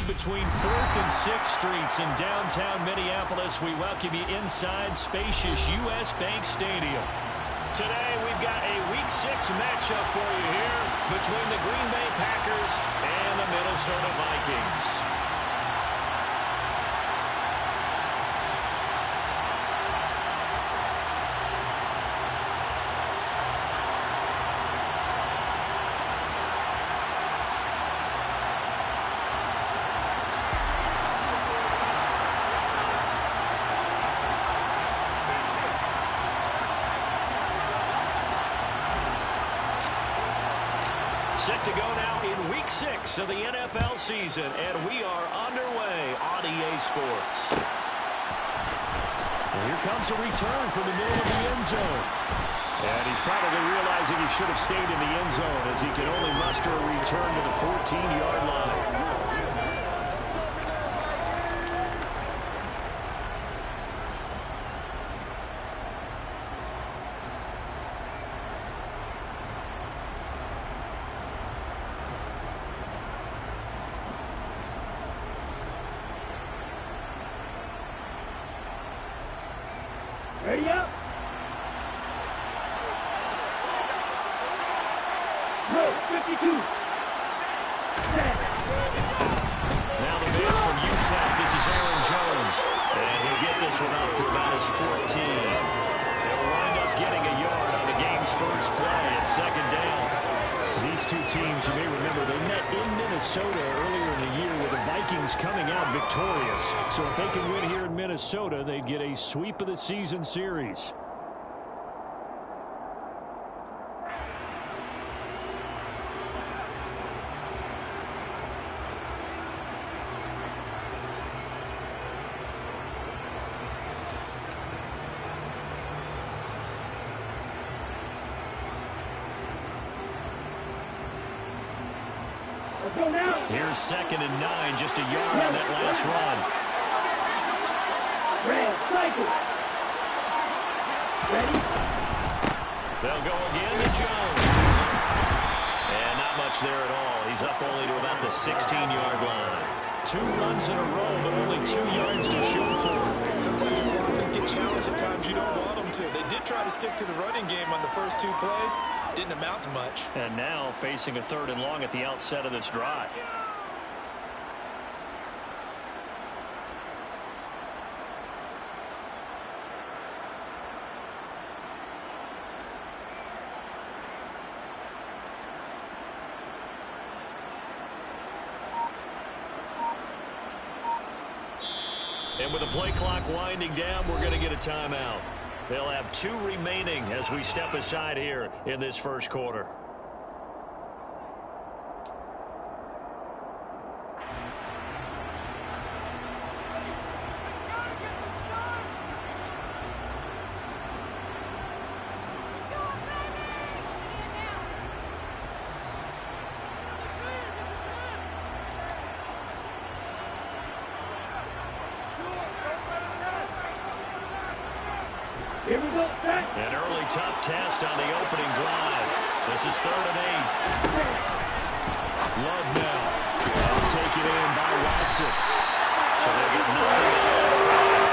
between 4th and 6th Streets in downtown Minneapolis. We welcome you inside spacious U.S. Bank Stadium. Today, we've got a Week 6 matchup for you here between the Green Bay Packers and the Minnesota Vikings. Set to go now in Week 6 of the NFL season, and we are underway on EA Sports. And here comes a return from the middle of the end zone. And he's probably realizing he should have stayed in the end zone as he can only muster a return to the 14-yard line. Ready up. Roll 52. Now the man from Utah, this is Aaron Jones. And he'll get this one up to about his 14. They'll wind up getting a yard on the game's first play at second down. These two teams, you may remember, they met in Minnesota earlier in the year with the Vikings coming out victorious. So if they can win here in Minnesota, they'd get a sweep of the season series. Here's 2nd and 9, just a yard on that last run. They'll go again to Jones. And not much there at all. He's up only to about the 16-yard line. 2 runs in a row, but only 2 yards to show for. Sometimes your offense get challenged at times you don't want them to. They did try to stick to the running game on the first 2 plays. Didn't amount to much. And now facing a 3rd and long at the outset of this drive. And with the play clock winding down, we're going to get a timeout. They'll have 2 remaining as we step aside here in this first quarter. Here we go. An early tough test on the opening drive. This is 3rd and 8. Love now. That's taken in by Watson. So they get nothing.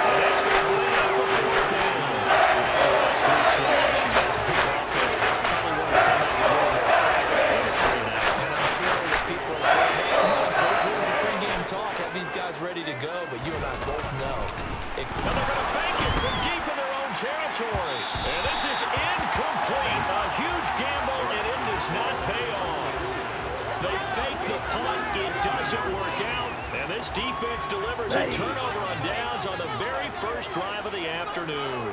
And that's going to bring up the 4th down. Last week's loss. This offense probably want to come out more and I'm sure that people are saying, hey, come on, coach, what was the pregame talk? Have these guys ready to go? But you and I both know. Now they're going to fake it from deep in their own territory. And this is incomplete. A huge gamble, and it does not pay off. They fake the punt. It doesn't work out. And this defense delivers a turnover on downs on the very first drive of the afternoon.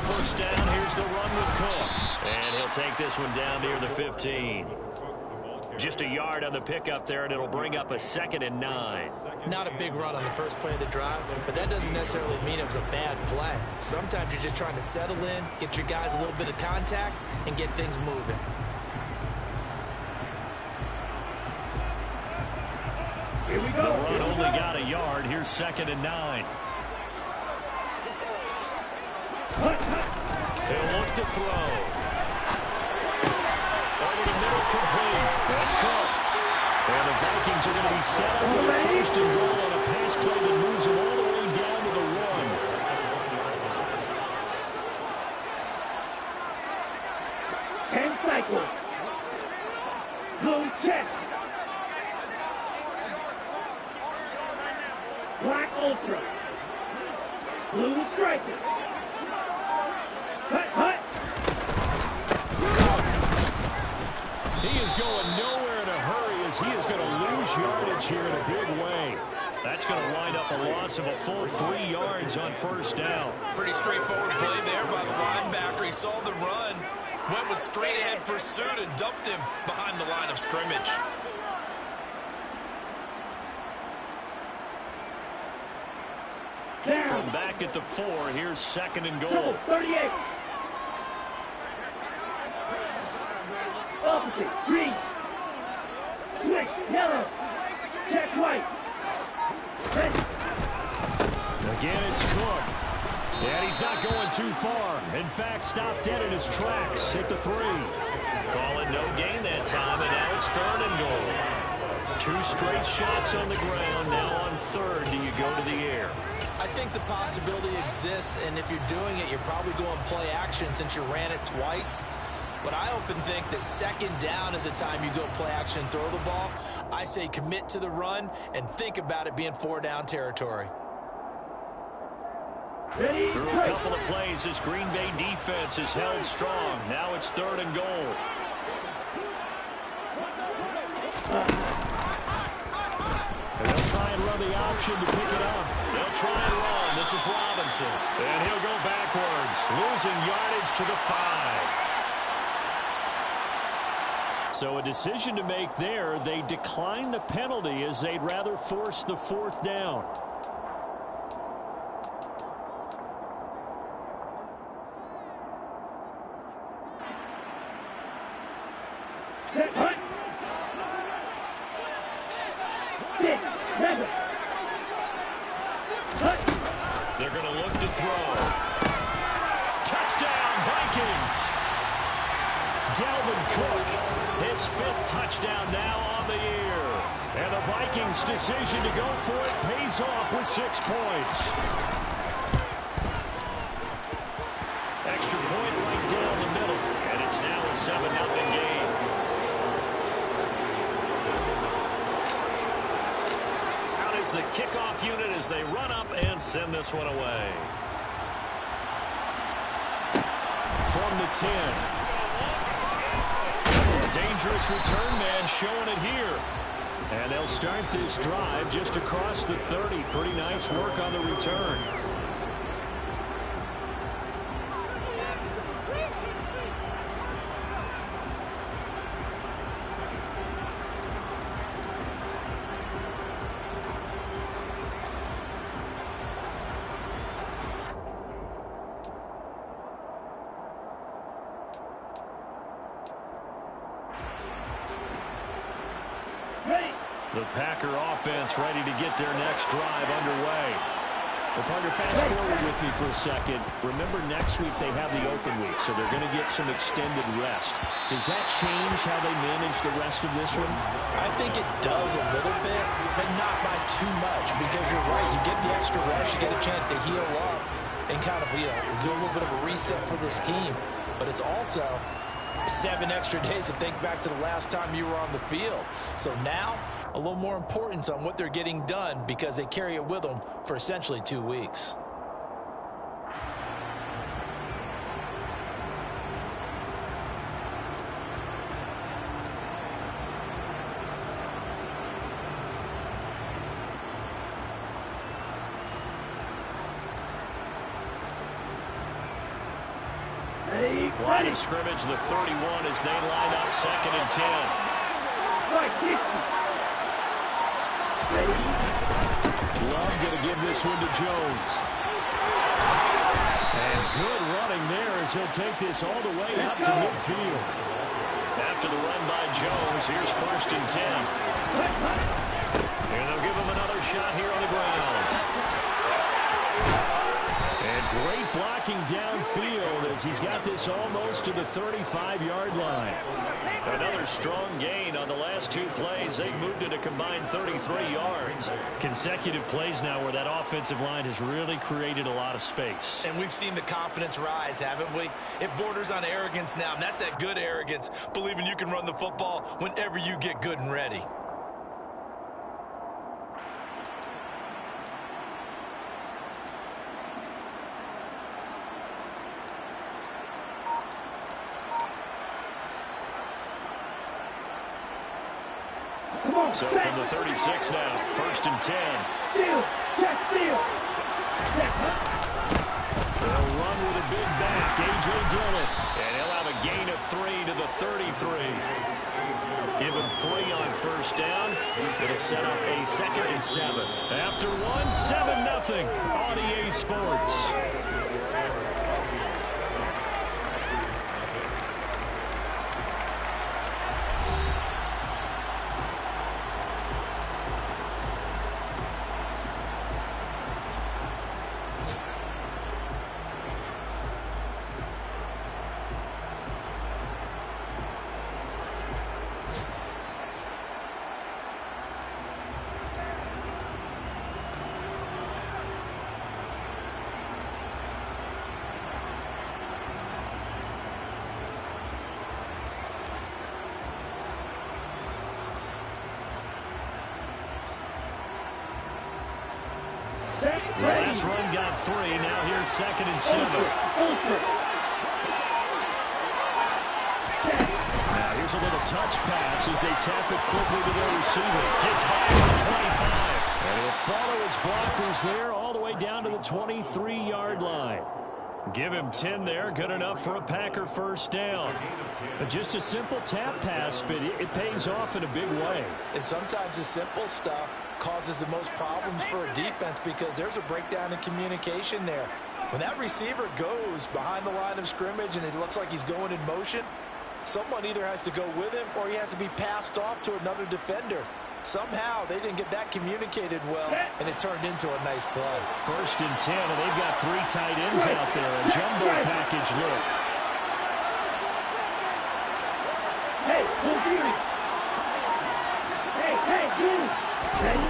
First down, here's the run with Cook. And he'll take this one down near the 15. Just a yard on the pickup there, and it'll bring up a 2nd and 9. Not a big run on the first play of the drive, but that doesn't necessarily mean it was a bad play. Sometimes you're just trying to settle in, get your guys a little bit of contact, and get things moving. Here we go. The run only got a yard. Here's 2nd and 9. He'll look to throw. complete. That's caught. And the Vikings are going to be set up with a first and goal on a pass play that moves them all the way down to the 1. 10 cycles. Blue chest. Black ultra. Blue striker. Hut. He is going nowhere in a hurry as he is going to lose yardage here in a big way. That's going to wind up a loss of a full 3 yards on first down. Pretty straightforward play there by the linebacker. He saw the run, went with straight-ahead pursuit, and dumped him behind the line of scrimmage. From back at the 4, here's second and goal. 38. Opposite, green. Switch, yellow. Check white. Red. Again, it's Cook. And he's not going too far. In fact, stopped dead in his tracks at the 3. Calling no gain that time, and now it's third and goal. 2 straight shots on the ground. Now on third, do you go to the air? I think the possibility exists, and if you're doing it, you're probably going play action since you ran it twice. But I often think that second down is a time you go play action and throw the ball. I say commit to the run and think about it being 4-down territory. Ready, Through a couple of plays, this Green Bay defense is held strong. Now it's third and goal. And they'll try and run the option to pick it up. They'll try and run. This is Robinson. And he'll go backwards, losing yardage to the 5. So a decision to make there. They decline the penalty as they'd rather force the 4th down. set, hut. 6, 7. Hut. They're going to look to throw. Touchdown, Vikings! Dalvin Cook, his 5th touchdown now on the year. And the Vikings' decision to go for it pays off with 6 points. Extra point right down the middle. And it's now a 7-0 game. Out is the kickoff unit as they run up and send this one away. From the 10. Dangerous return man showing it here. And they'll start this drive just across the 30. Pretty nice work on the return. The Packer offense ready to get their next drive underway. Well, partner, fast forward with me for a second. Remember, next week they have the open week, so they're going to get some extended rest. Does that change how they manage the rest of this one? I think it does a little bit, but not by too much, because you're right. You get the extra rest, you get a chance to heal up and kind of, do a little bit of a reset for this team. But it's also 7 extra days to think back to the last time you were on the field. So now, a little more importance on what they're getting done because they carry it with them for essentially 2 weeks. Line of scrimmage, the 31 as they line up 2nd and 10. Love going to give this one to Jones. And good running there as he'll take this all the way up to midfield. After the run by Jones, here's 1st and 10. And they'll give him another shot here on the ground. And great blocking downfield as he's got this almost to the 35-yard line. Another strong gain on the last 2 plays. They've moved it a combined 33 yards. Consecutive plays now where that offensive line has really created a lot of space. And we've seen the confidence rise, haven't we? It borders on arrogance now, and that's that good arrogance, believing you can run the football whenever you get good and ready. So from the 36 now, 1st and 10. Steal. Check steal. Check. They'll run with a big back, A.J. Dillon. And he'll have a gain of 3 to the 33. Give him 3 on 1st down. It'll set up a 2nd and 7. After 1, 7-0 on EA Sports. The last run got 3. Now here's 2nd and 7. Now here's a little touch pass as they tap it quickly to their receiver. Gets by to the 25. And he'll follow his blockers there all the way down to the 23-yard line. Give him 10 there. Good enough for a Packer 1st down. Just a simple tap pass, but it pays off in a big way. And sometimes the simple stuff causes the most problems for a defense because there's a breakdown in communication there. When that receiver goes behind the line of scrimmage and it looks like he's going in motion, someone either has to go with him or he has to be passed off to another defender. Somehow they didn't get that communicated well, and it turned into a nice play. 1st and 10, and they've got 3 tight ends out there. A jumbo package look. Hey, who's beauty? Hey, beauty. Ready?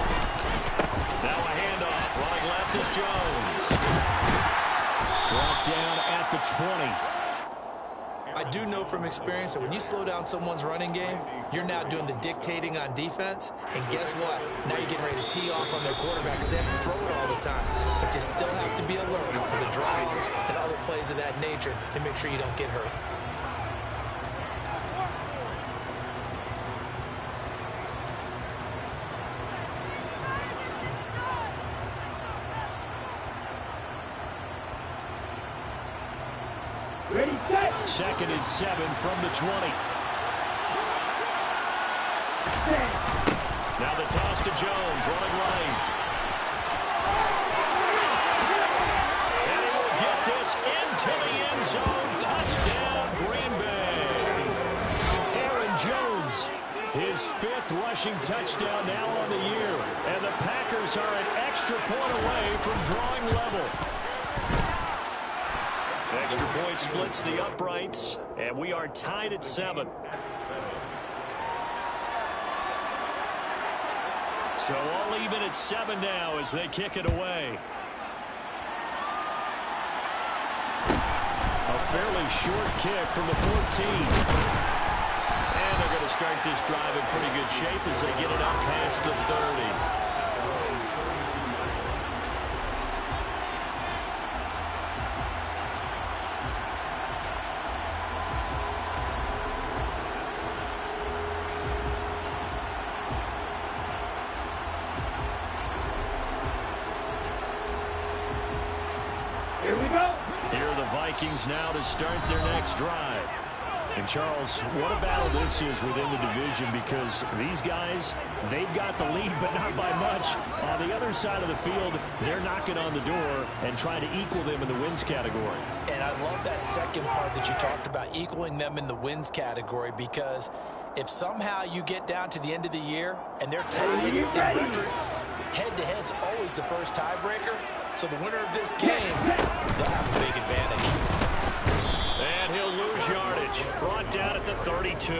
Now a handoff. Running left is Jones. Brought down at the 20. I do know from experience that when you slow down someone's running game, you're now doing the dictating on defense. And guess what? Now you're getting ready to tee off on their quarterback because they have to throw it all the time. But you still have to be alert for the draws and other plays of that nature and make sure you don't get hurt. Ready, set. 2nd and 7 from the 20. Now the toss to Jones, running right. And he will get this into the end zone. Touchdown, Green Bay. Aaron Jones, his 5th rushing touchdown now on the year. And the Packers are an extra point away from drawing level. Extra point splits the uprights, and we are tied at 7. So all even at 7 now as they kick it away. A fairly short kick from the 14. And they're going to start this drive in pretty good shape as they get it up past the 30. Here we go. Here are the Vikings now to start their next drive. And, Charles, what a battle this is within the division because these guys, they've got the lead, but not by much. On the other side of the field, they're knocking on the door and trying to equal them in the wins category. And I love that second part that you talked about, equaling them in the wins category, because if somehow you get down to the end of the year and they're tied in record, head-to-head's always the first tiebreaker. So the winner of this game, they'll have a big advantage. And he'll lose yardage. Brought down at the 32.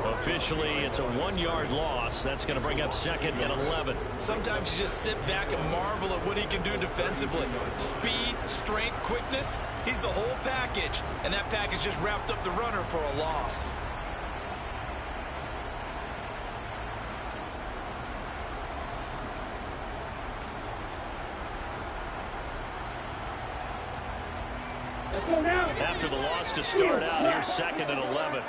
Officially, it's a 1-yard loss. That's going to bring up 2nd and 11. Sometimes you just sit back and marvel at what he can do defensively. Speed, strength, quickness, he's the whole package. And that package just wrapped up the runner for a loss. After the loss to start out, here's 2nd and 11.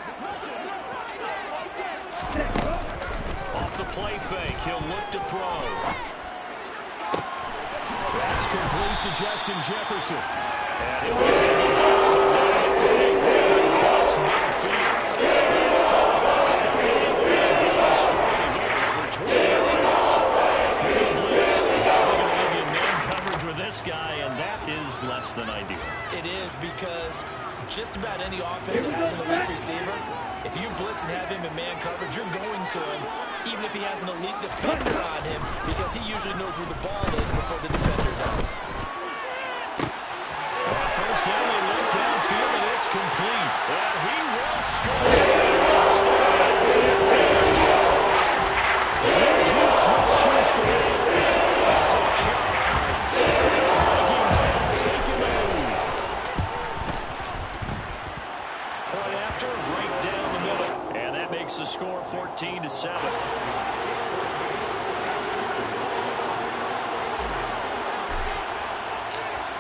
Off the play fake, he'll look to throw. That's complete to Justin Jefferson. And it was across midfield. This play got stuck in a different story here for 20 yards. Field blitz, they're going to give you man coverage with this guy, and that is less than ideal. It is, because just about any offense that has an elite receiver, if you blitz and have him in man coverage, you're going to him, even if he has an elite defender on him, because he usually knows where the ball is before the defender does. First down, they look downfield, and it's complete. And he will score. Touchdown. Juju Smith-Schuster, 46 yards. Vikings have taken the lead. Point after, right down the middle. And that makes the score 14-7.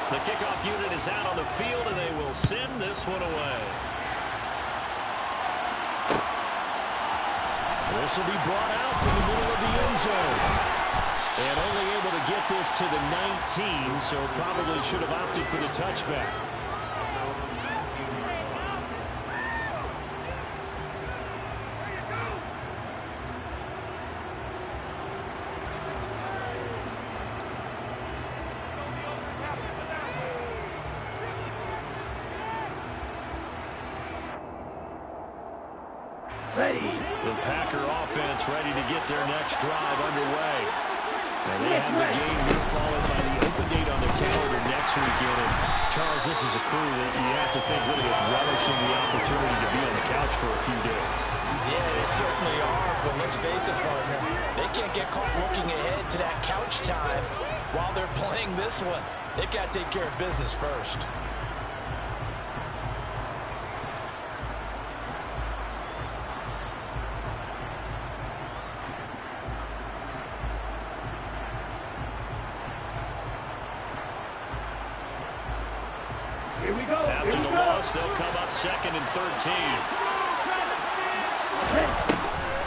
The kickoff unit is out on the field, and they will send this one away. This will be brought out from the middle of the end zone. And only able to get this to the 19, so probably should have opted for the touchback. The Packer offense ready to get their next drive underway. And they have the game here followed by the open date on the calendar next weekend. And Charles, this is a crew that you have to think really is relishing the opportunity to be on the couch for a few days. Yeah, they certainly are, but let's face it, partner. They can't get caught looking ahead to that couch time while they're playing this one. They've got to take care of business first. After the loss, they'll come up 2nd and 13.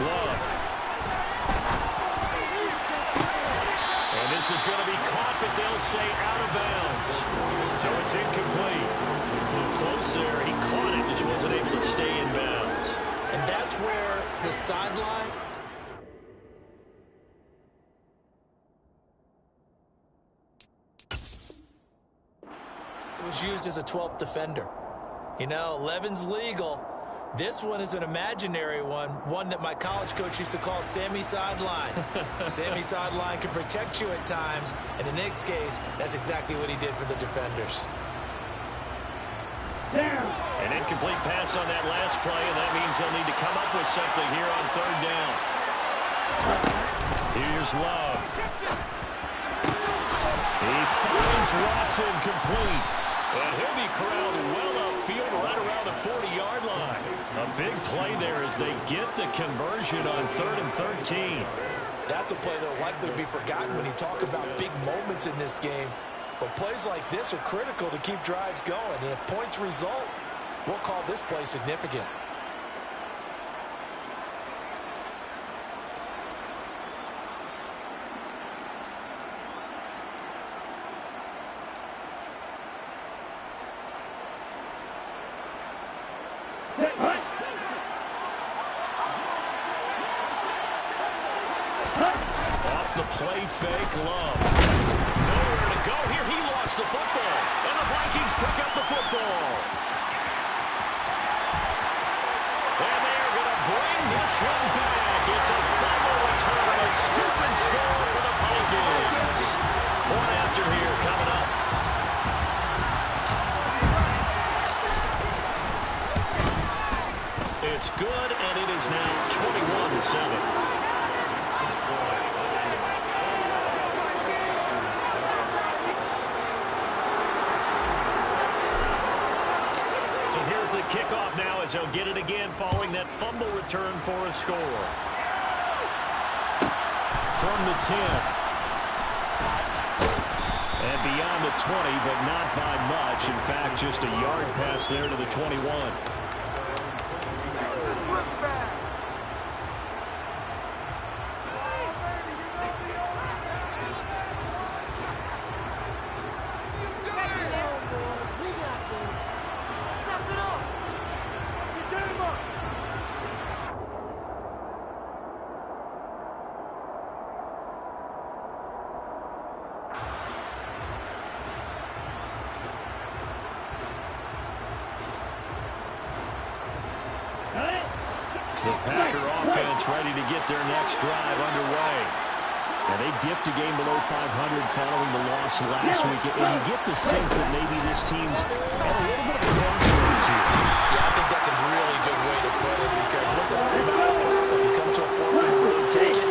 Love. And this is going to be caught, but they'll say out of bounds. So it's incomplete. A little close there. He caught it, just wasn't able to stay in bounds. And that's where the sideline... was used as a 12th defender. You know, 11's legal. This one is an imaginary one that my college coach used to call Sammy Sideline. Sammy Sideline can protect you at times, and in this case, that's exactly what he did for the defenders. An incomplete pass on that last play, and that means they'll need to come up with something here on 3rd down. Here's Love. He finds Watson complete. And he'll be corralled well upfield right around the 40-yard line. A big play there as they get the conversion on 3rd and 13. That's a play that will likely be forgotten when you talk about big moments in this game. But plays like this are critical to keep drives going. And if points result, we'll call this play significant. Off the play fake, Love. Nowhere to go here. He lost the football. And the Vikings pick up the football. And they are going to bring this one back. It's a fumble return, a scoop and score for the Vikings. Point after here coming up. It's good, and it is now 21-7. The kickoff now as he'll get it again following that fumble return for a score. From the 10. And beyond the 20, but not by much. In fact, just a yard pass there to the 21. The Packer offense ready to get their next drive underway. And they dipped a game below 500 following the loss last week. And you get the sense that maybe this team's at a little bit of a crossroads here. Yeah, I think that's a really good way to put it because what's that about? If you come to a fourth, take it.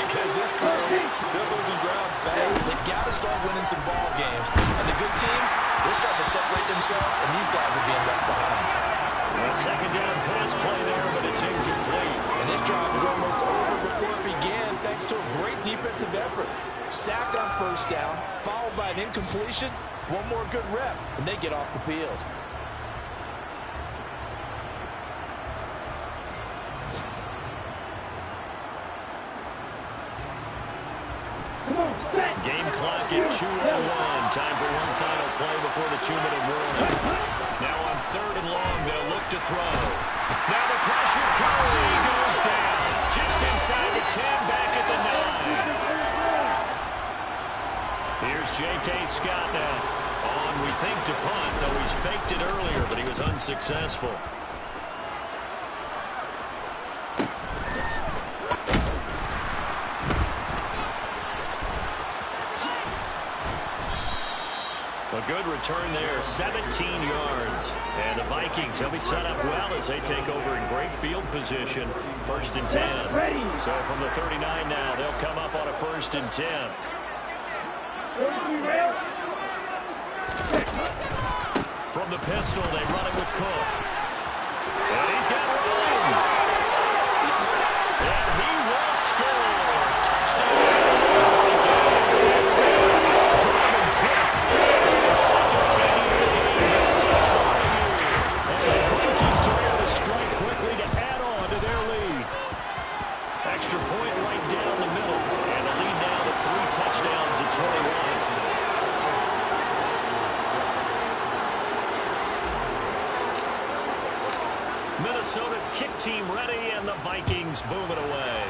Because this group, they're losing ground fast. They've got to start winning some ball games. And the good teams, they're starting to separate themselves, and these guys are being left behind. A second down pass play there, but it's incomplete. And this drive is almost over before it began, thanks to a great defensive effort. Sack on first down, followed by an incompletion. One more good rep, and they get off the field. Game clock at 2:01. Time for one final play before the 2-minute warning. Now on 3rd and long, they'll look to throw. Now the pressure comes and he goes down. Just inside the 10, back at the 9. Here's J.K. Scott now. On, we think, to punt, though he's faked it earlier, but he was unsuccessful. A good return there, 17 yards. And the Vikings, they'll be set up well as they take over in great field position. 1st and 10. So from the 39 now, they'll come up on a 1st and 10. From the pistol, they run it with Cook. And he's got room. And he will score. Touchdown. Extra point right down the middle. And the lead now to 3 touchdowns at 21. Minnesota's kick team ready, and the Vikings boom it away.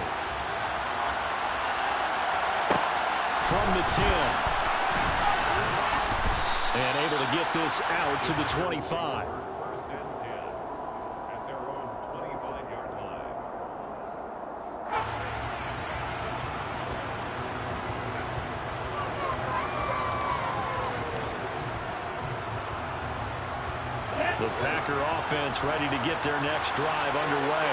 From the 10. And able to get this out to the 25. The Packer offense ready to get their next drive underway.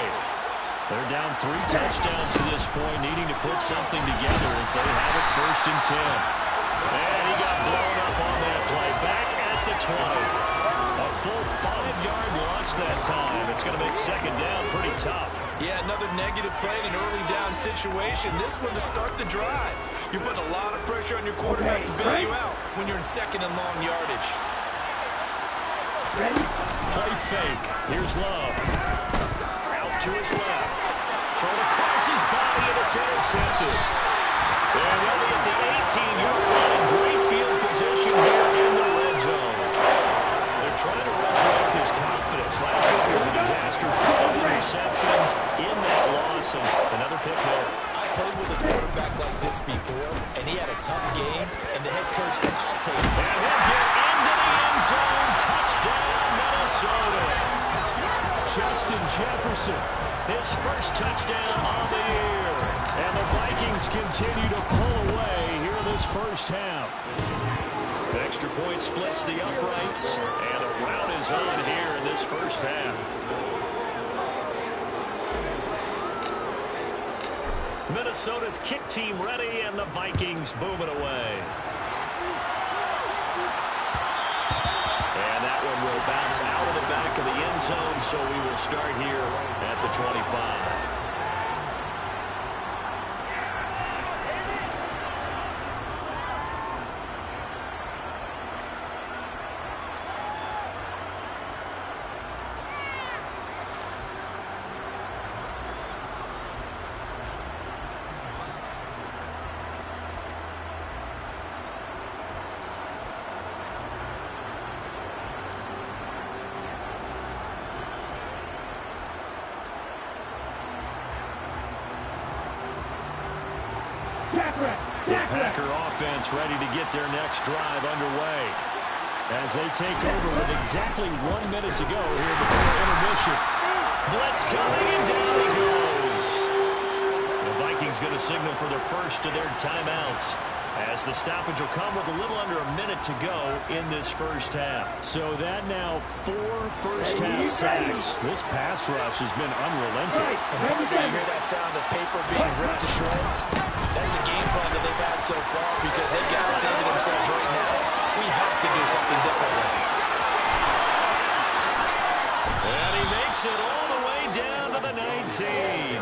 They're down 3 touchdowns to this point, needing to put something together as they have it 1st and 10. And he got blown up on that play. Back at the 20. A full 5-yard loss that time. It's going to make 2nd down pretty tough. Yeah, another negative play in an early down situation. This one to start the drive. You're putting a lot of pressure on your quarterback to bail you out when you're in 2nd and long yardage. Ready? Play fake. Here's Love. Out to his left. Thrown across his body, and it's intercepted. And they'll be at the 18-yard line. Great field position here in the red zone. They're trying to resurrect his confidence. Last week was a disaster. 5 interceptions in that loss, and another pick there. I played with a quarterback like this before, and he had a tough game, and the head coach said, I'll take it. And he'll get into the end zone. Touchdown, Minnesota. Justin Jefferson, his 1st touchdown on the year. And the Vikings continue to pull away here in this 1st half. Extra point splits the uprights, and a rout is on here in this 1st half. Minnesota's kick team ready, and the Vikings boom it away. And that one will bounce out of the back of the end zone, so we will start here at the 25. The Packer offense ready to get their next drive underway as they take over with exactly 1 minute to go here before intermission. Blitz coming, and down he goes. The Vikings going to signal for their first of their timeouts as the stoppage will come with a little under a minute to go in this first half. So that now 4 first-half sacks. This pass rush has been unrelenting. And you hear that sound of paper being ripped to shreds? That's the game plan that they've had so far because they've got to say to themselves right now, we have to do something differently. And he makes it all the way down to the 19.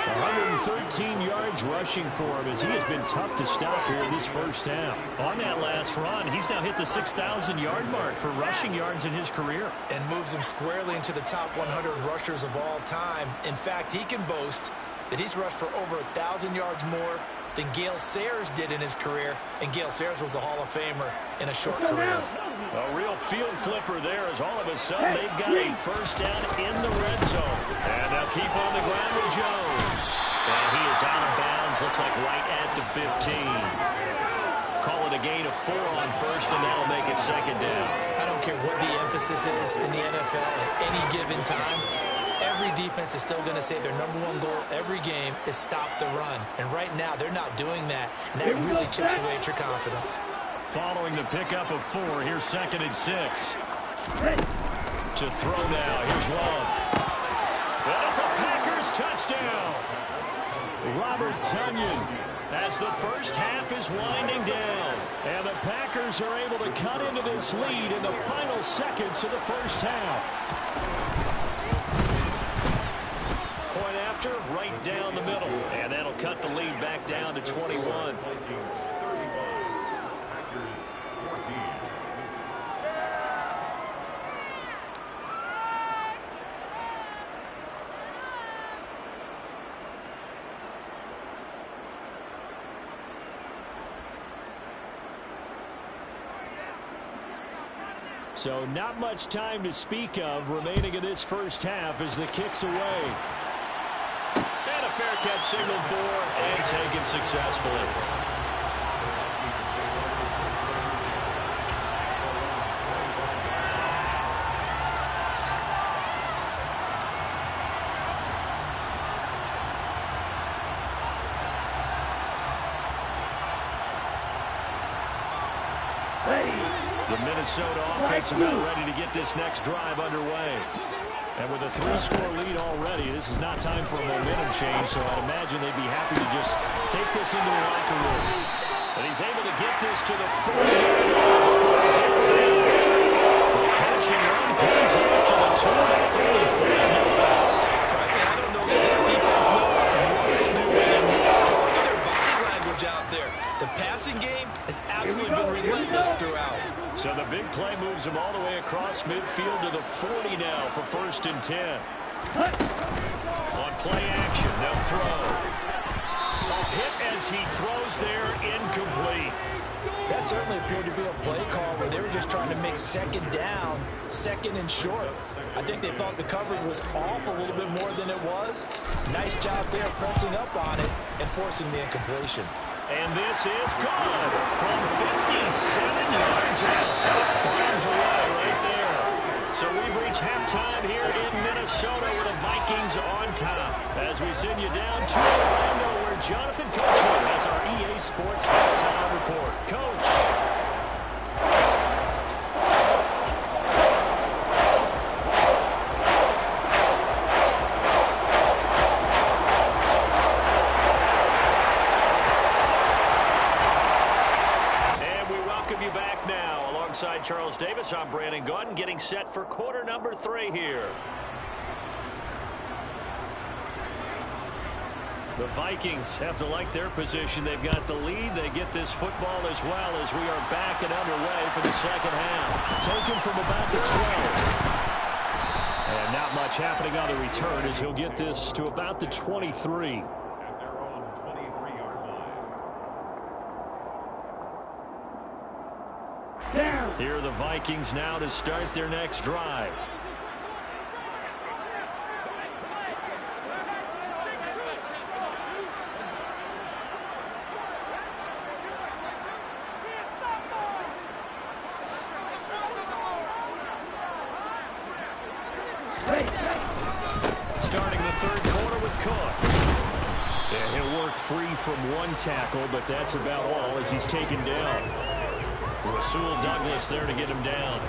113 yards rushing for him as he has been tough to stop here in this first half. On that last run, he's now hit the 6,000-yard mark for rushing yards in his career. And moves him squarely into the top 100 rushers of all time. In fact, he can boast that he's rushed for over 1,000 yards more than Gale Sayers did in his career, and Gale Sayers was a Hall of Famer in a short career. A real field flipper there as all of a sudden they've got a first down in the red zone. And they'll keep on the ground with Jones. And he is out of bounds, looks like right at the 15. Call it a gain of 4 on first, and that'll make it second down. I don't care what the emphasis is in the NFL at any given time. Every defense is still going to say their #1 goal every game is stop the run. And right now, they're not doing that. And that really chips away at your confidence. Following the pickup of 4, here's 2nd and 6. To throw now, here's Love. And it's a Packers touchdown. Robert Tonyan as the first half is winding down. And the Packers are able to cut into this lead in the final seconds of the first half. Point after, right down the middle. And that'll cut the lead back down to 21. So not much time to speak of remaining in this first half as the kick's away. And a fair catch signaled for and taken successfully. The Minnesota offense about ready to get this next drive underway. And with a 3-score lead already, this is not time for a momentum change, so I'd imagine they'd be happy to just take this into the locker room. But he's able to get this to the 40-yard line before he's out of bounds. The catch and run pays off to the 2-33 yards. I don't know that this defense knows what to do anymore. Just look at their body language out there. The passing game has absolutely been relentless throughout. So the big play moves him all the way across midfield to the 40 now for 1st and 10. On play action, they'll throw. A hit as he throws there, incomplete. That certainly appeared to be a play call where they were just trying to make 2nd down, 2nd and short. I think they thought the coverage was off a little bit more than it was. Nice job there pressing up on it and forcing the incompletion. And this is good from 57 yards out. That bombs away right there. So we've reached halftime here in Minnesota with the Vikings on top. As we send you down to Orlando where Jonathan Coachman has our EA Sports halftime report. Coach. sideline, Charles Davis. I'm Brandon Gaudin, getting set for quarter number 3 here. The Vikings have to like their position. They've got the lead. They get this football as well as we are back and underway for the second half. Taken from about the 12. And not much happening on the return as he'll get this to about the 23. Here are the Vikings now to start their next drive. Starting the third quarter with Cook. Yeah, he'll work free from one tackle, but that's about all as he's taken down. Rasul Douglas there to get him down.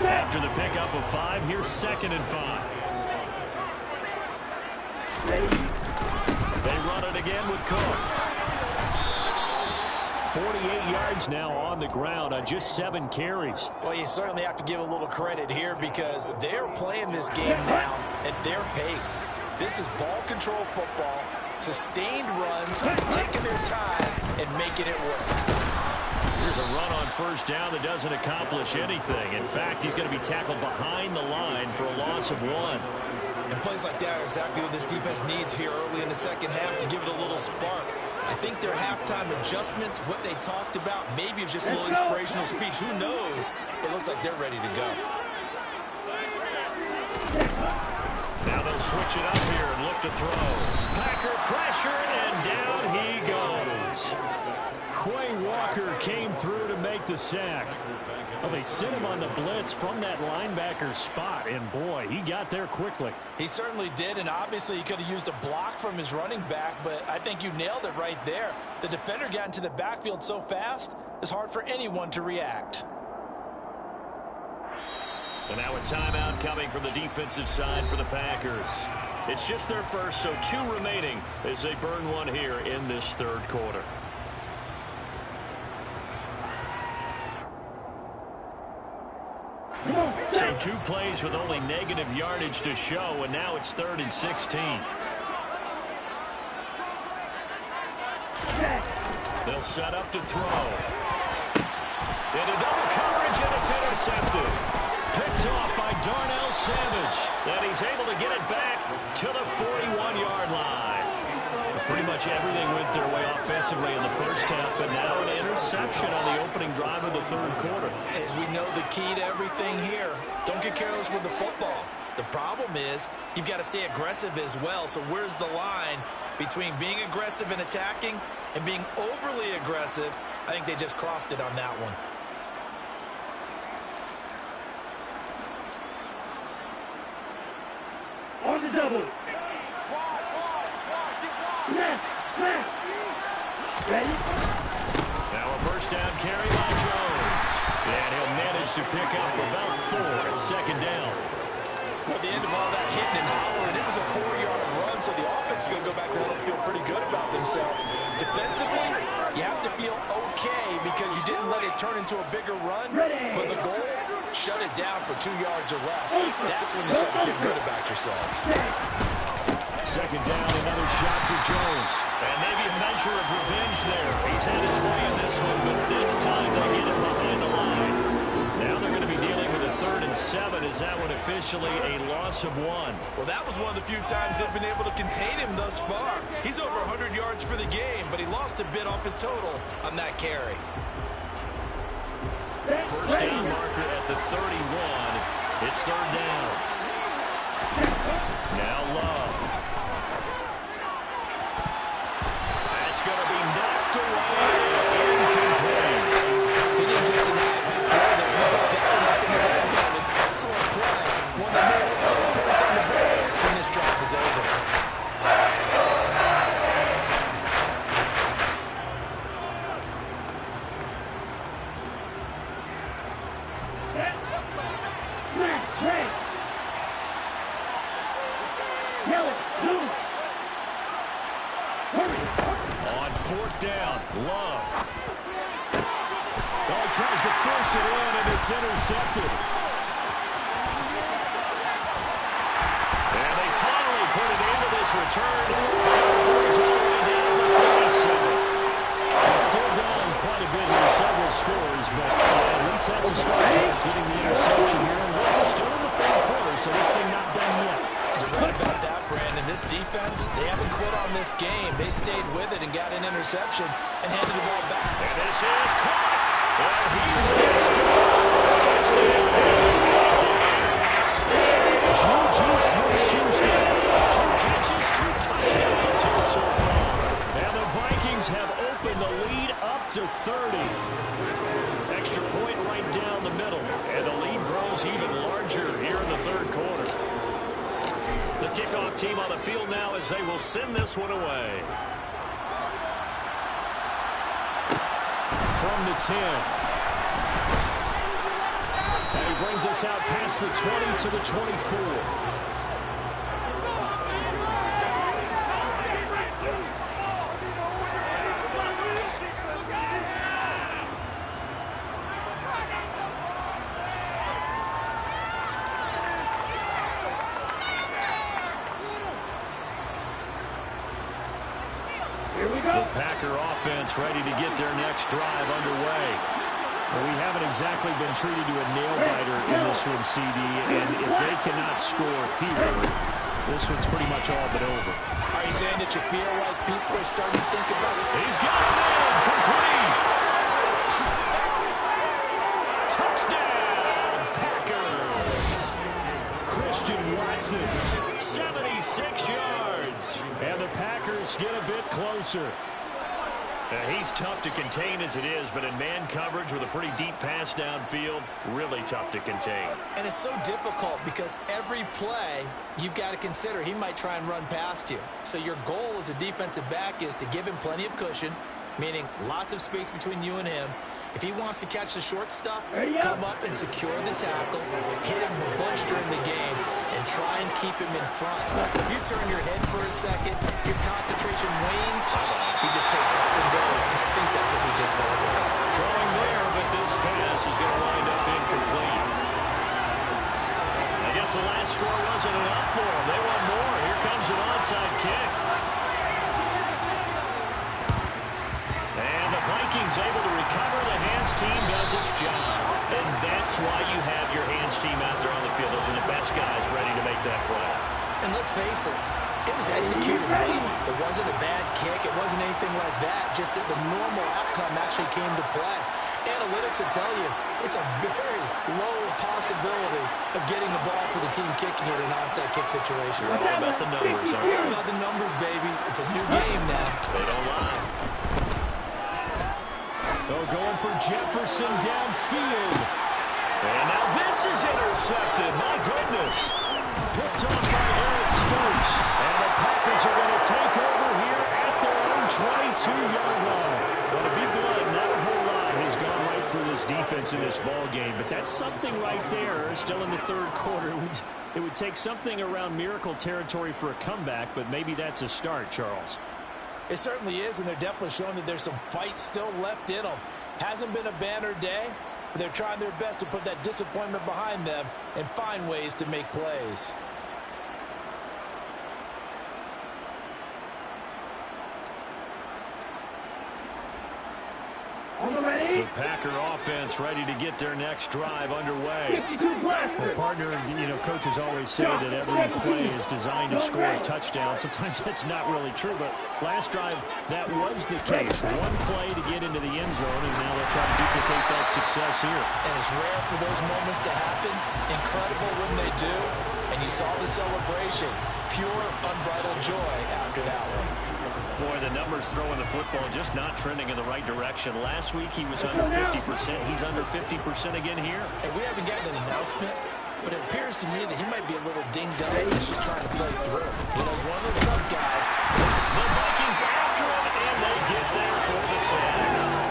After the pickup of 5, here's 2nd and 5. They run it again with Cook. 48 yards now on the ground on just 7 carries. Well, you certainly have to give a little credit here because they're playing this game now at their pace. This is ball control football, sustained runs, taking their time and making it work. Here's a run on first down that doesn't accomplish anything. In fact, he's going to be tackled behind the line for a loss of 1. And plays like that are exactly what this defense needs here early in the second half to give it a little spark. I think their halftime adjustments, what they talked about, maybe it's just a little inspirational speech. Who knows? But it looks like they're ready to go. Now they'll switch it up here and look to throw. Packer pressure, and down he goes. Quay Walker came through to make the sack. Well, they sent him on the blitz from that linebacker spot, and boy, he got there quickly. He certainly did, and obviously he could have used a block from his running back, but I think you nailed it right there. The defender got into the backfield so fast, it's hard for anyone to react. And now a timeout coming from the defensive side for the Packers. It's just their first, so 2 remaining as they burn one here in this third quarter. So 2 plays with only negative yardage to show, and now it's 3rd and 16. They'll set up to throw. Into double coverage, and it's intercepted. Picked off by Darnell Savage. And he's able to get it back to the 41-yard line. Pretty much everything went their way offensively in the first half, but now an interception on the opening drive of the third quarter. As we know, the key to everything here, don't get careless with the football. The problem is you've got to stay aggressive as well. So where's the line between being aggressive and attacking and being overly aggressive? I think they just crossed it on that one. On the double. Ready? Now a first down carry by Jones. And he'll manage to pick up about 4 at 2nd down. At the end of all that hitting and hollering, it was a 4-yard run, so the offense is going to go back there and feel pretty good about themselves. Defensively, you have to feel okay because you didn't let it turn into a bigger run. But the goal, shut it down for 2 yards or less. That's when you start to feel good about yourselves. 2nd down, another shot for Jones. And maybe a measure of revenge there. He's had his way in this one, but this time they get it behind the line. Now they're going to be dealing with a 3rd and 7. Is that one officially a loss of 1? Well, that was one of the few times they've been able to contain him thus far. He's over 100 yards for the game, but he lost a bit off his total on that carry. First down marker at the 31. It's 3rd down. Now Love. That's going to be knocked away. Incomplete. He didn't just deny it before the ball. That's an excellent play. One that may have some points on the board when this drive is over. On 4th down, Love. Oh, tries to force it in, and it's intercepted. And they finally put it into this return. It's all the way down to 37. It's still down quite a bit here, several scores, but at least that's a start towards getting the interception here. And we're still in the third quarter, so this thing not done yet. You're right about that, Brandon. This defense, they haven't quit on this game. They stayed with it and got an interception and handed the ball back. And this is caught. And he will score. Touchdown. Juju Smith-Schuster. 2 catches, 2 touchdowns here so far. And the Vikings have opened the lead up to 30. Extra point right down the middle. And the lead grows even larger here in the third quarter. The kickoff team on the field now as they will send this one away. From the 10. And he brings us out past the 20 to the 24. The Packer offense ready to get their next drive underway. Well, we haven't exactly been treated to a nail-biter in this one, CD, and if they cannot score here, this one's pretty much all but over. Are you saying that you feel like people are starting to think about it? He's got it in, complete! Touchdown, Packers! Christian Watson, 76 yards. And the Packers get a bit closer. He's tough to contain as it is, but in man coverage with a pretty deep pass downfield, really tough to contain. And it's so difficult because every play you've got to consider he might try and run past you. So your goal as a defensive back is to give him plenty of cushion, meaning lots of space between you and him. If he wants to catch the short stuff, come up and secure the tackle, hit him a bunch during the game, and try and keep him in front. If you turn your head for a second, if your concentration wanes, he just takes off and goes, and I think that's what we just saw there. Throwing there, but this pass is going to wind up incomplete. I guess the last score wasn't enough for them. They want more. Here comes an onside kick. And the Vikings able to recover. The hands team does its job. And that's why you have your hands team out there on the field. Those are the best guys ready to make that play. And let's face it, it was executed well. It wasn't a bad kick. It wasn't anything like that. Just that the normal outcome actually came to play. Analytics will tell you it's a very low possibility of getting the ball for the team kicking it in an onside kick situation. All about the numbers, huh? All about the numbers, baby. It's a new game now. They don't lie. Oh, going for Jefferson downfield. And now this is intercepted. My goodness. Picked off by Eric Stokes. And the Packers are going to take over here at their own 22-yard line. Well, to be blunt, not a whole lot has gone right for this defense in this ball game, but that's something right there. Still in the third quarter. It would take something around miracle territory for a comeback, but maybe that's a start, Charles. It certainly is, and they're definitely showing that there's some fight still left in them. Hasn't been a banner day, but they're trying their best to put that disappointment behind them and find ways to make plays. The Packer offense ready to get their next drive underway. Well, partner, coaches always say that every play is designed to score a touchdown. Sometimes that's not really true, but last drive, that was the case. One play to get into the end zone, and now they'll try to duplicate that success here. And it's rare for those moments to happen. Incredible when they do. And you saw the celebration. Pure, unbridled joy after that one. Boy, the numbers throwing the football just not trending in the right direction. Last week he was under 50%. He's under 50% again here. And we haven't gotten an announcement, but it appears to me that he might be a little dinged up. He's just trying to play through. He's one of those tough guys. The Vikings after him, and they get there for the sack.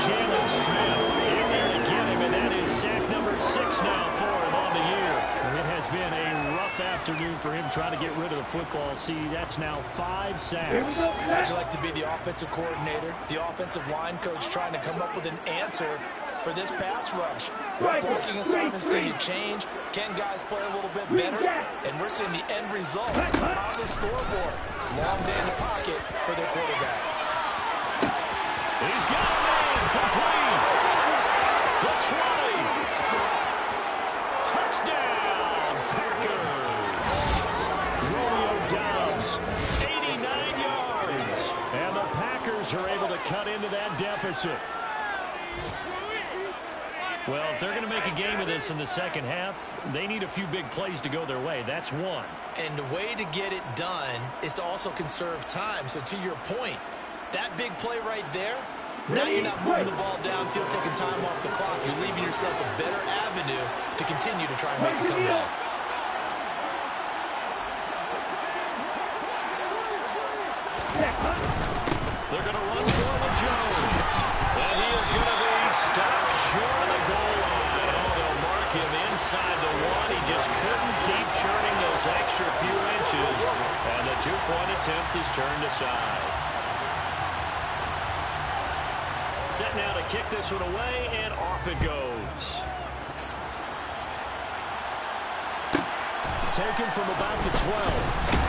Jalen Smith in there to get him, and that is sack number 6 now for him on the year. It has been a rough afternoon for him trying to get rid of the football. See, that's now 5 sacks. How'd you like to be the offensive coordinator, the offensive line coach trying to come up with an answer for this pass rush. What blocking assignments do you change? Can guys play a little bit better? And we're seeing the end result on the scoreboard. Long day in the pocket for their quarterback. He's got a man complete. The 20. Touchdown, Packers. Romeo Doubs, 89 yards. And the Packers are able to cut into that deficit. Well, if they're going to make a game of this in the second half, they need a few big plays to go their way. That's one. And the way to get it done is to also conserve time. So to your point, that big play right there, now you're not moving the ball downfield, taking time off the clock. You're leaving yourself a better avenue to continue to try and make a comeback. They're going to run for it with Jones. And he is going to be stopped short of the goal line. Oh, they'll mark him inside the one. He just couldn't keep churning those extra few inches. And the two-point attempt is turned aside. Set now to kick this one away, and off it goes. Taken from about the 12.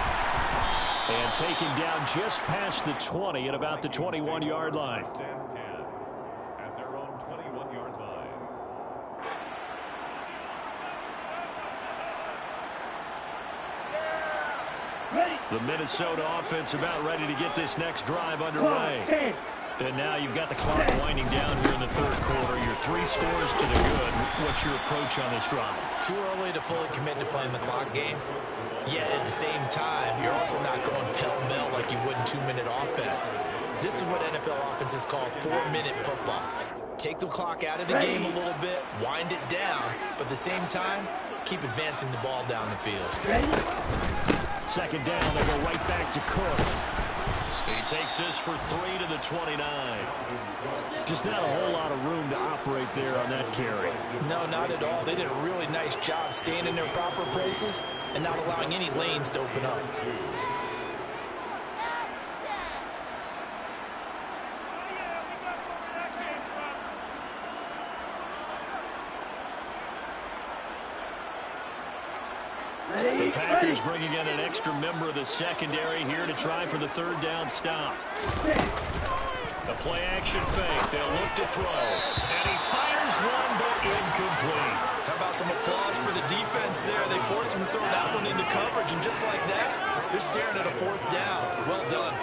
And taken down just past the 20 at about the 21-yard line. At their own 21-yard line. The Minnesota offense about ready to get this next drive underway. And now you've got the clock winding down here in the third quarter. You're 3 scores to the good. What's your approach on this drive? Too early to fully commit to playing the clock game. Yet at the same time, you're also not going pell-mell like you would in 2-minute offense. This is what NFL offenses call 4-minute football. Take the clock out of the game a little bit, wind it down, but at the same time, keep advancing the ball down the field. Second down, they go right back to Cook. He takes this for 3 to the 29. Just not a whole lot of room to operate there on that carry. No, not at all. They did a really nice job staying in their proper places and not allowing any lanes to open up. The Packers bringing in an extra member of the secondary here to try for the third down stop. The play-action fake. They'll look to throw. And he fires one, but incomplete. How about some applause for the defense there? They forced him to throw that one into coverage, and just like that, they're staring at a fourth down. Well done.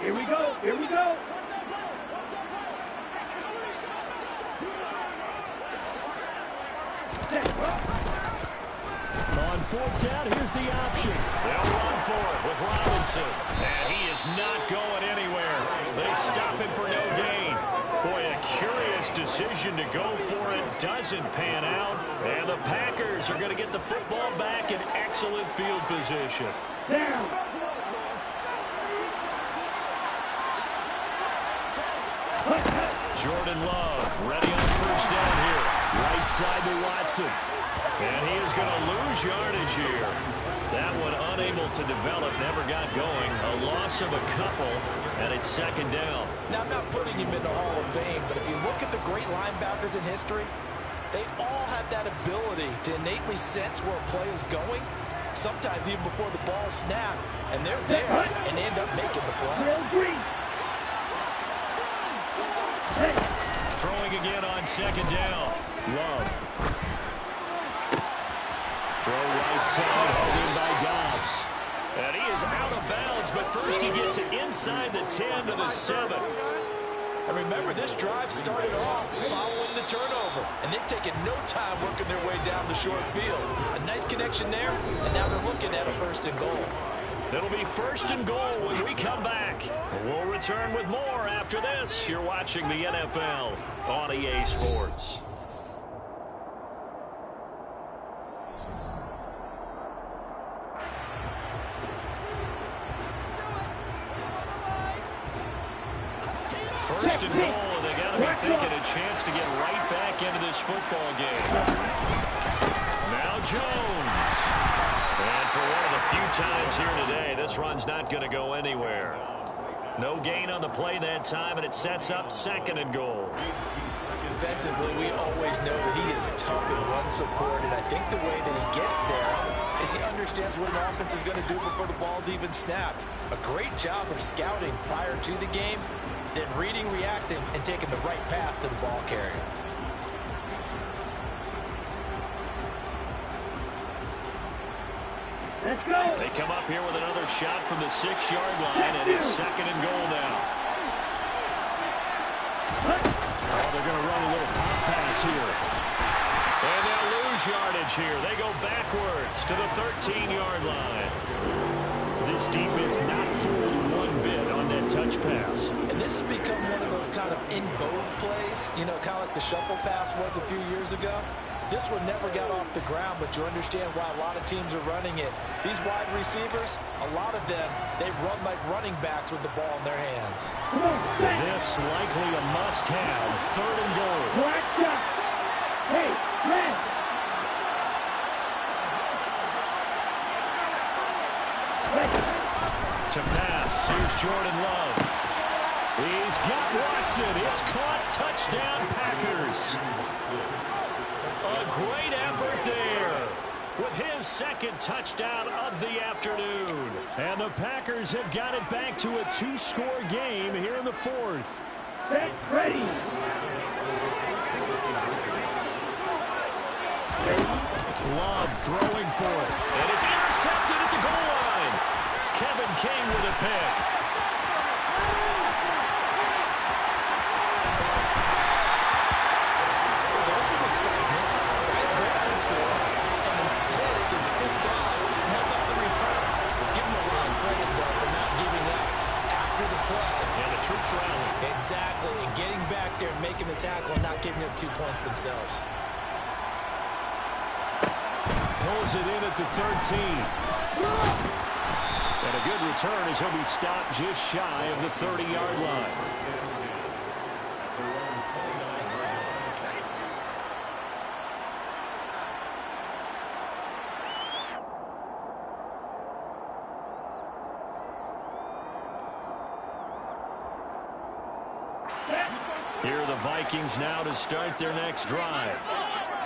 Here we go. Here we go. On fourth down, here's the option. They'll run for it with Robinson. And he is not going anywhere. They stop him for no gain. Boy, a curious decision to go for it. Doesn't pan out. And the Packers are going to get the football back in excellent field position. Down. Jordan Love ready on first down here. Right side to Watson. And he is going to lose yardage here. That one unable to develop, never got going. A loss of a couple, and it's second down. Now, I'm not putting him in the Hall of Fame, but if you look at the great linebackers in history, they all have that ability to innately sense where a play is going, sometimes even before the ball snaps, and they're there and end up making the play. Throwing again on second down. Love. Throw right side, held in by Doubs. And he is out of bounds, but first he gets it inside the 10 to the 7. And remember, this drive started off following the turnover, and they've taken no time working their way down the short field. A nice connection there, and now they're looking at a first and goal. It'll be first and goal when we come back. We'll return with more after this. You're watching the NFL on EA Sports. First and goal, and they got to be thinking a chance to get right back into this football game. Now Jones. And for one of the few times here today, this run's not going to go anywhere. No gain on the play that time, and it sets up 2nd and goal. Defensively, we always know that he is tough in run support, and I think the way that he gets there is he understands what an offense is going to do before the ball's even snapped. A great job of scouting prior to the game, then reading, reacting, and taking the right path to the ball carrier. Let's go. They come up here with another shot from the 6-yard line, and it's 2nd and goal now. Oh, they're going to run a little pop pass here. And they'll lose yardage here. They go backwards to the 13-yard line. This defense not fooled one bit on that touch pass. And this has become one of those kind of in vogue plays, you know, kind of like the shuffle pass was a few years ago. This one never got off the ground, but you understand why a lot of teams are running it. These wide receivers, a lot of them, they run like running backs with the ball in their hands. This likely a must-have. 3rd and goal. Hey, man. To pass, here's Jordan Love. He's got Watson. It's caught. Touchdown, Packers. A great effort there with his 2nd touchdown of the afternoon. And the Packers have got it back to a 2-score game here in the 4th. Get ready. Love throwing for it. And it's intercepted at the goal line. Kevin King with a pick. There's some excitement, right? Going for 2, and instead it gets picked off. How about the return? Give him a lot of credit, though, for not giving up after the play. And the troops rally. Exactly, and getting back there and making the tackle and not giving up 2 points themselves. Pulls it in at the 13. And a good return as he'll be stopped just shy of the 30-yard line. Here are the Vikings now to start their next drive.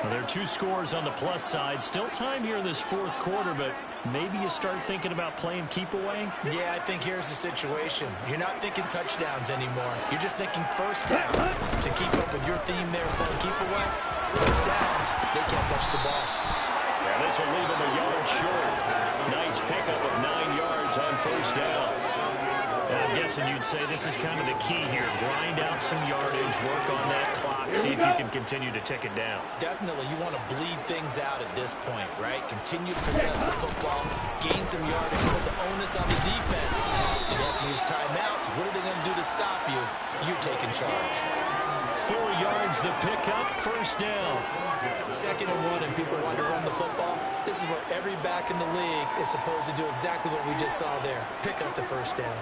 Well, there are 2 scores on the plus side. Still time here in this 4th quarter, but maybe you start thinking about playing keep away? Yeah, I think here's the situation. You're not thinking touchdowns anymore. You're just thinking first downs. To keep up with your theme there, playing keep away, first downs, they can't touch the ball. Yeah, this will leave them a yard short. Nice pickup of 9 yards on first down. And I'm guessing you'd say this is kind of the key here. Grind out some yardage, work on that clock, see if you can continue to tick it down. Definitely, you want to bleed things out at this point, right? Continue to possess the football, gain some yardage, put the onus on the defense. Do they have to use timeouts? What are they going to do to stop you? You're taking charge. 4 yards the pickup, first down. 2nd and 1, and people want to run the football. This is where every back in the league is supposed to do exactly what we just saw there. Pick up the first down.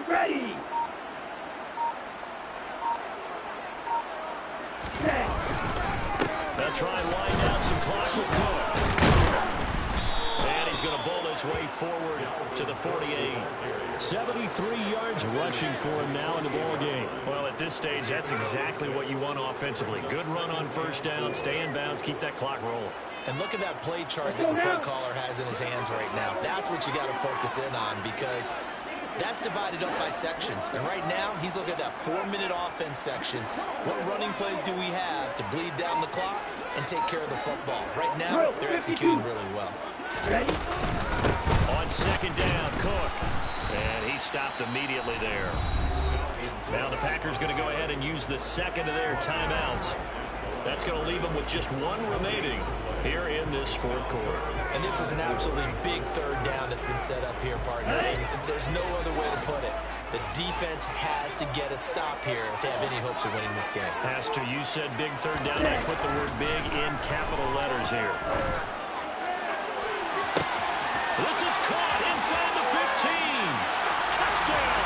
Ready. They'll try and wind down some clock with Cook. And he's going to bowl his way forward to the 48. 73 yards rushing for him now in the ball game. Well, at this stage, that's exactly what you want offensively. Good run on first down, stay in bounds, keep that clock rolling. And look at that play chart that the play caller has in his hands right now. That's what you got to focus in on, because that's divided up by sections. And right now, he's looking at that 4-minute offense section. What running plays do we have to bleed down the clock and take care of the football? Right now, they're executing really well. Ready? On second down, Cook. And he stopped immediately there. Now the Packers going to go ahead and use the second of their timeouts. That's going to leave them with just one remaining here in this fourth quarter. And this is an absolutely big third down that's been set up here, partner. And there's no other way to put it. The defense has to get a stop here if they have any hopes of winning this game. Has to. You said big third down. I put the word big in capital letters here. This is caught inside the 15. Touchdown.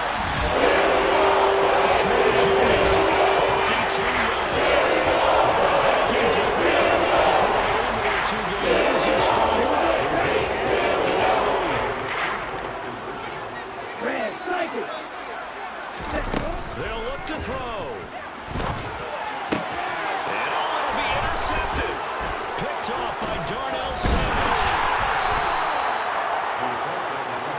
Smith Jr. 42 yards. Vikings will pick up to put it over their two-game losing streak as they add the Red, strike it. They'll look to throw. And it'll be intercepted. Picked off by Darnell Savage.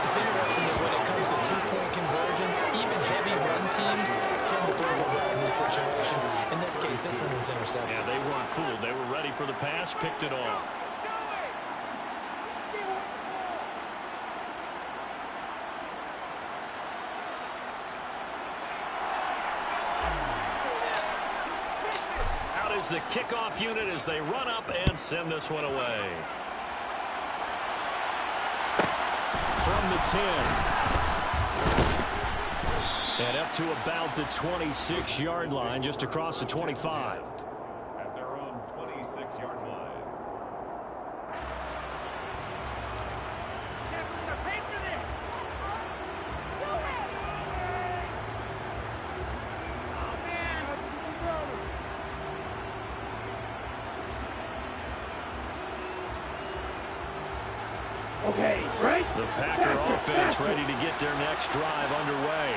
It's interesting that when it comes to two-point conversions, even heavy run teams tend to throw the ball in these situations. In this case, this one was intercepted. Yeah, they weren't fooled. They were ready for the pass, picked it off. Out is the kickoff unit as they run up and send this one away. From the 10. And up to about the 26-yard line, just across the 25. At their own 26-yard line. Okay, right? The Packer offense ready to get their next drive underway.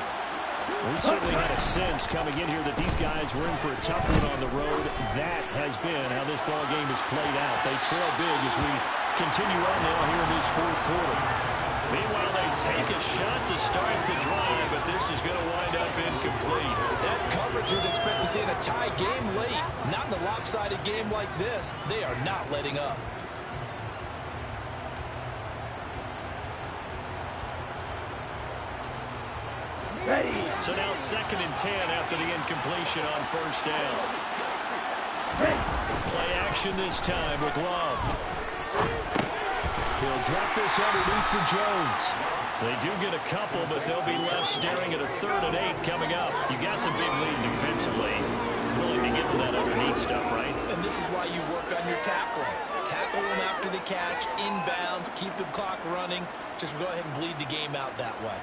We certainly had a sense coming in here that these guys were in for a tough one on the road. That has been how this ball game has played out. They trail big as we continue on now here in this fourth quarter. Meanwhile, they take a shot to start the drive, but this is going to wind up incomplete. That's coverage you'd expect to see in a tie game late. Not in a lopsided game like this. They are not letting up. Ready. So now 2nd and 10 after the incompletion on first down. Play action this time with Love. He'll drop this underneath for Jones. They do get a couple, but they'll be left staring at a 3rd and 8 coming up. You got the big lead defensively. Willing to give them that underneath stuff, right? And this is why you work on your tackling. Tackle them after the catch, inbounds, keep the clock running. Just go ahead and bleed the game out that way.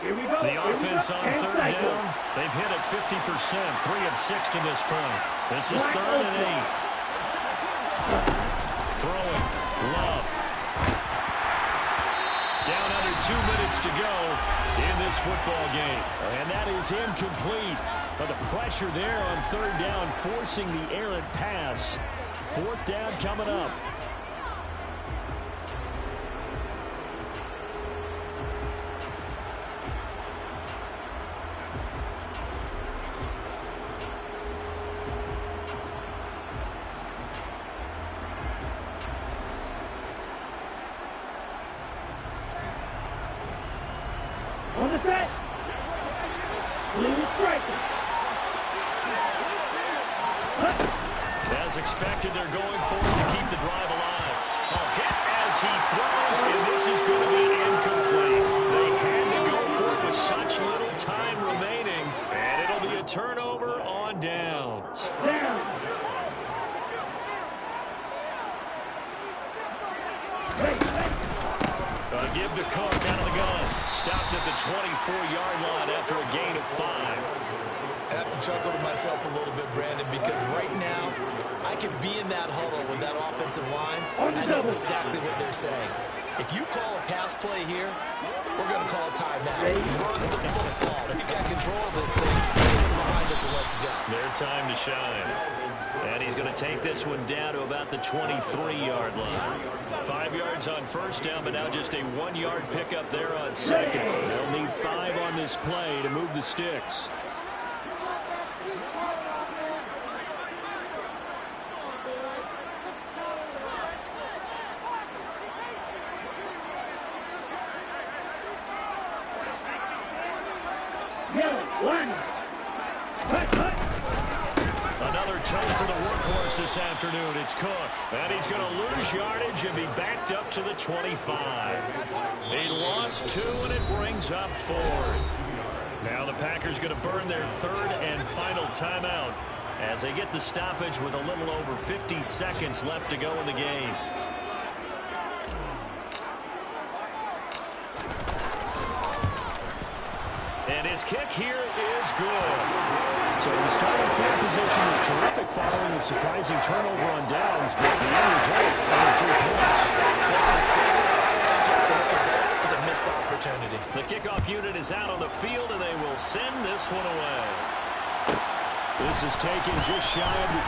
Here we go. The offense on And 3rd cycle. down, they've hit it 50%, 3 of 6 to this point. This is 3rd and 8. Throwing, Love. Down under 2 minutes to go in this football game. And that is incomplete. But the pressure there on 3rd down, forcing the errant pass. 4th down coming up. On the set. Blue striker. As expected, they're going for it to keep the drive alive. A hit as he throws, and this is going to be incomplete. They had to go for it with such little time remaining, and it'll be a turnover on downs. Down. Ready. A give to Cook out of the gun. Stopped at the 24-yard line after a gain of 5. I have to chuckle to myself a little bit, Brandon, because right now I could be in that huddle with that offensive line. I know exactly what they're saying. If you call a pass play here, we're going to call a timeout. Run the football. We've got control of this thing. Put it behind us and let's go. Their time to shine. And he's going to take this one down to about the 23-yard line. 5 yards on first down, but now just a 1-yard pickup there on 2nd. They'll need 5 on this play to move the sticks. Yellow. 1. Cut. Another toe for the workhorse yards this afternoon. It's Cook. And he's going to lose yardage and be backed up to the 25. He lost 2, and it brings up 4th. Now the Packers going to burn their 3rd and final timeout as they get the stoppage with a little over 50 seconds left to go in the game. And his kick here is good. So the starting field position is terrific following a surprising turnover on downs, but the end result, only 3 points. Simply stated, you have to look at that as a missed opportunity. The kickoff unit is out on the field, and they will send this one away. This is taken just shy of the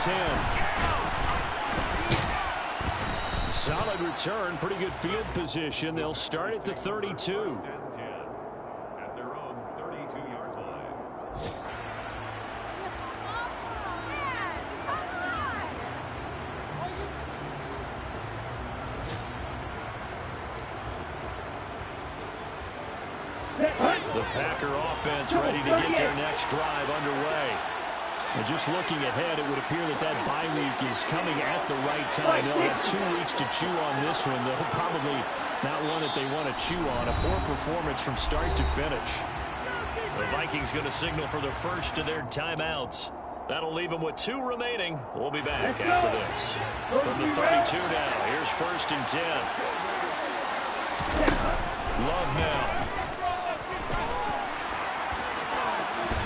10. Solid return, pretty good field position. They'll start at the 32. The Packer offense ready to get their next drive underway. And just looking ahead, it would appear that that bye week is coming at the right time. They'll have 2 weeks to chew on this one. They'll probably not one that they want to chew on. A poor performance from start to finish. The Vikings going to signal for the first of their timeouts. That'll leave them with 2 remaining. We'll be back after this. From the 32 now, here's 1st and 10. Love now.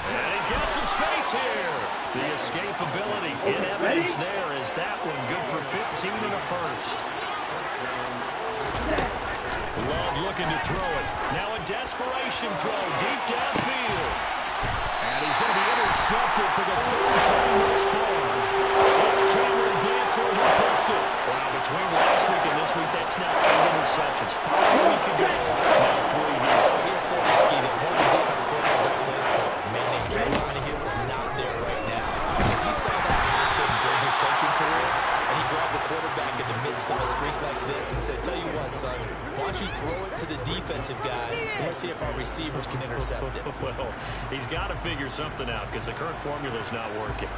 And he's got some space here. The escapability in evidence there is that one good for 15 and a first. Love looking to throw it. Now a desperation throw deep downfield. And he's going to be intercepted for the 3rd time this far. It's Cameron Dantzler who picks it. Wow, between last week and this week, that's now 8 interceptions. 5 a week ago, now 3 here. Here's so lucky that one of the defense coordinators I played for, a man named Joe Monahan, was not there right now. Because he saw that happen during his coaching career, and he grabbed the quarterback in the midst of a streak like this and said, tell you what, son, why don't you throw it to the defensive guys, and let's see if our receivers can intercept it. Well, he's got to figure something out because the current formula's not working.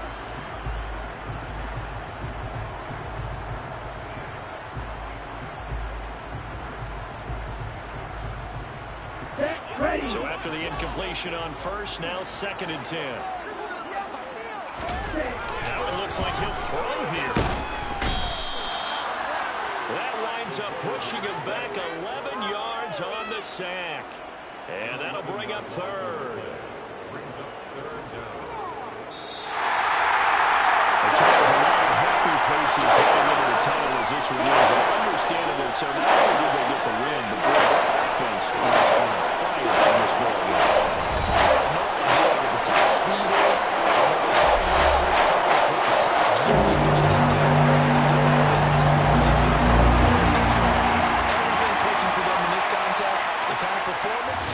So after the incompletion on first, now 2nd and 10. Now it looks like he'll throw here. That winds up pushing him back 11 yards on the sack. And that'll bring up 3rd. A lot of happy faces heading into the tunnel as this one is, and understandable. So not only did they get the win, but boy, that offense was on fire on this ball. No idea what the top speed is. What's the top gear you can get into? That's all that's. Everything clicking for them in this contest, the kind of performance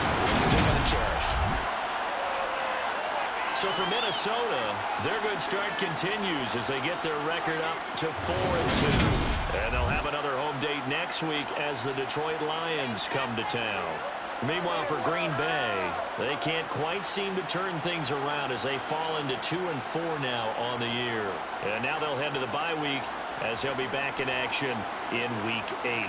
they're going to cherish. So for Minnesota, their good start continues as they get their record up to 4-2. And they'll have another home date next week as the Detroit Lions come to town. Meanwhile, for Green Bay, they can't quite seem to turn things around as they fall into 2-4 now on the year. And now they'll head to the bye week as they'll be back in action in Week 8.